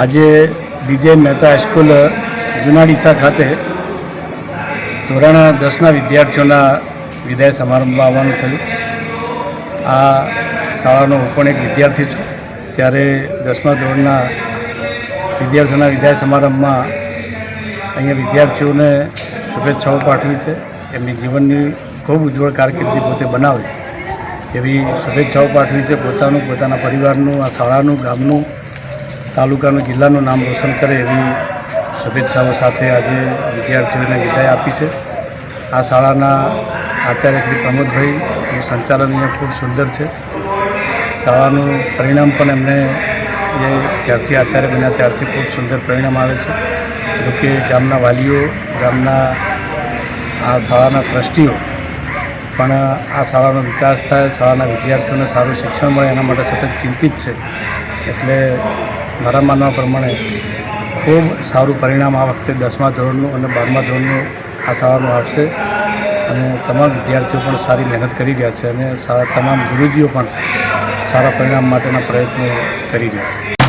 આજે DJ Mehta high school જૂના ડીસા ખાતે ધોરણ 10ના વિદ્યાર્થીઓના વિદાય સમારંભમાં આવવાનું થયું। આ શાળાનો હું પણ એક વિદ્યાર્થી છું, ત્યારે 10મા ધોરણના વિદ્યાર્થીઓના વિદાય સમારંભમાં અહીંયા વિદ્યાર્થીઓને શુભેચ્છાઓ પાઠવી છે। એમની જીવનની ખૂબ ઉજ્જવળ કારકિર્દી પોતે બનાવે એવી શુભેચ્છાઓ પાઠવી છે। પોતાના પરિવારનું, આ શાળાનું, ગામનું, તાલુકાનું, જિલ્લાનું નામ રોશન કરે એવી શુભેચ્છાઓ સાથે આજે વિદ્યાર્થીઓને વિદાય આપી છે। આ શાળાના આચાર્ય શ્રી પ્રમોદભાઈનું સંચાલન અહીંયા ખૂબ સુંદર છે। શાળાનું પરિણામ પણ એમને જ્યારથી આચાર્ય બન્યા ત્યારથી ખૂબ સુંદર પરિણામ આવે છે। જોકે ગામના વાલીઓ, ગામના આ શાળાના ટ્રસ્ટીઓ પણ આ શાળાનો વિકાસ થાય, શાળાના વિદ્યાર્થીઓને સારું શિક્ષણ મળે એના માટે સતત ચિંતિત છે। એટલે મારા માનવા પ્રમાણે ખૂબ સારું પરિણામ આ વખતે 10મા ધોરણનું અને 12મા ધોરણનું આ શાળાનું આવશે અને તમામ વિદ્યાર્થીઓ પણ સારી મહેનત કરી રહ્યા છે અને તમામ ગુરુજીઓ પણ સારા પરિણામ માટેના પ્રયત્નો કરી રહ્યા છે।